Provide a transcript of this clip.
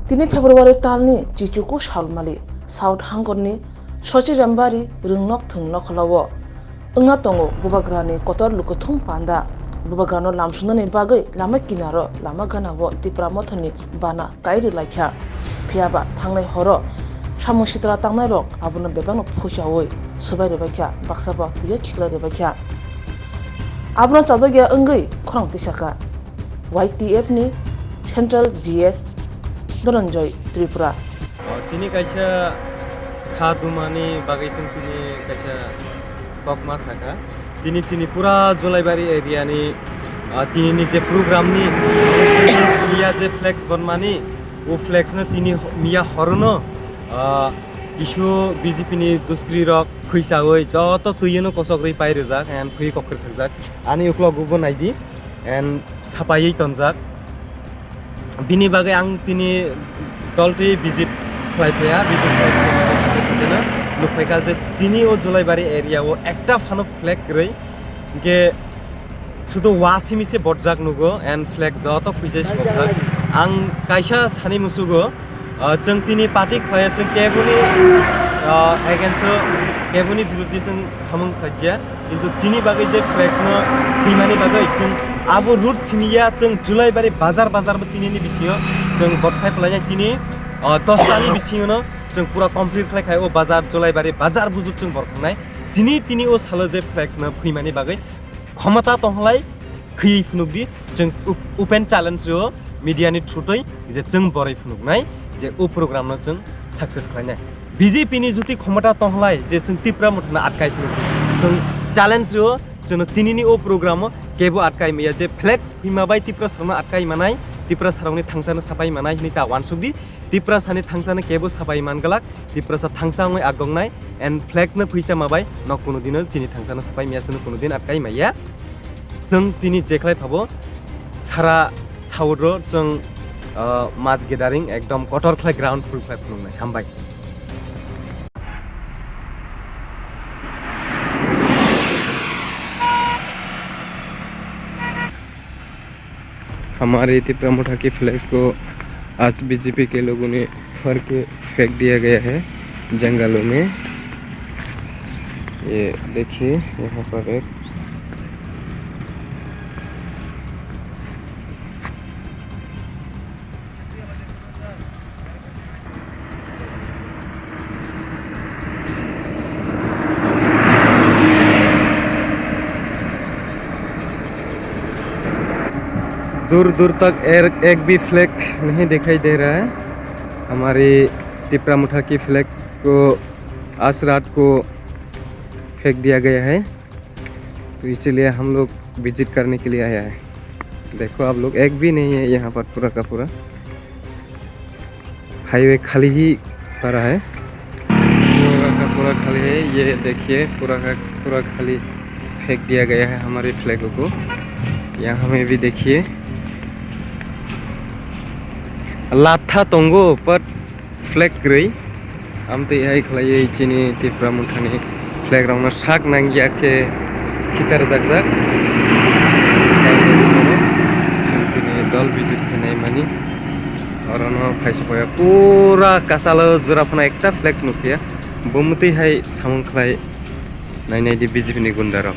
3 February talni Chichuku Shalmali South Hangorni Sochi Rambari Ringnok Thungnok Kholawo Ungna tongo bubagrani kotor lukuthum panda bubagrano lamsunani bagai lama kinaro lama ganawo Tripura mothoni bana kairi laikha phiaba thangnai horo samung sitra tangnai rok abuna bebangno phusiawoi subai rebakha baksaba tiga khikla rebakha abuna chadagya ongoi khorang tisaka YTF ni Central GS Dhananjay Tripura tini kaisa khadumani bagai sing tini kaisa kokma saka tini pura Jolaibari area ni tini je program ni miya je flex bonmani o flex na tini miya horono isu BJP ni duskri rok khuisawoi joto tuyeno kosokri pairejak and phui kokhr khajak ani uklo gubo naidi and sapai tonjak bini bagai ang tini dolti visit khlaipaya visit khlaipaya lukhaika je chini o Jolaibari area o ekta phano flag rei ge sudo wasimi se bodjak nugo and flag joto phuisai sokjak ang kaisa sani musugo जों तिनी party खया जों केबुनि against केबुनि बिरुद्धि जों सामं खजिया किन्तु तिनी बागै जे flex न बिमानि बागै जों आबो रुट सिमिया जों जुलाइबारि बाजार बो तिनीनि बिसियो जों बटखाय फलाय तिनी 10 तानि बिसियो न जों पूरा कमप्लीट खाय ओ बाजार जुलाइबारि बाजार बुजुत जों बरखांनाय तिनी ओ सालो जे फ्लेक्स न फैमानि बागै क्षमता तहलाय खै फुनुगदि जों ओपन चैलेंज रो मीडियानि थ्रुयै जे जों बरै फुनुगनाय जे ओ प्रोग्राम जों सक्सेस खालायनाय BJP नि जुति क्षमता तहलाय जे जों Tripura मुठना आटकाय जों चैलेंज रो जों तिनिनि ओ प्रोग्राम केबो आटकाय मैया जे फ्लेक्स बिमाबाय Tripura सारनो आटकाय मानाय Tripura सारौनि थांसानो साबाय मानाय हिनिता वानसुगदि Tripura सानि थांसानो केबो साबाय मानगलाक Tripura सा थांसाङै आगंनाय एन्ड फ्लेक्स न फैसा माबाय न कुनु दिन जिनि थांसानो साबाय मैयासनो कुनु दिन आटकाय मैया जों तिनि जेखलाय फाबो सारा साउरो जों मास गेदारिं एकदम कटर खाय ग्राउंड फुल खाय फुलुंनाय हामबाय हमारे Tripura मुठा की फ्लैग्स को आज BJP के लोगों ने फर के फेंक दिया गया है जंगलों में। ये देखिए यहाँ पर एक दूर दूर तक एक भी फ्लैग नहीं दिखाई दे रहा है। हमारी Tripura मुठा की फ्लैग को आज रात को फेंक दिया गया है, तो इसलिए हम लोग विजिट करने के लिए आया है। देखो आप लोग एक भी नहीं है यहाँ पर, पूरा का पूरा हाईवे खाली ही पड़ा है, पूरा का पूरा खाली है। ये देखिए पूरा का पूरा खाली फेंक दिया गया है हमारे फ्लैगों को। यहाँ में भी देखिए लाथा तंगो पर फ्लैग गई हम तो यही खलाये चिनी Tripura मुठानी फ्लैग राउंड साक नांगिया के खितर जगजग दल विजिट करने मानी और फाइसपया पूरा कासाल जुराफना एकटा फ्लैग नुकिया बुमती है सामन खलाय नायनाय BJP नि गुन्दार।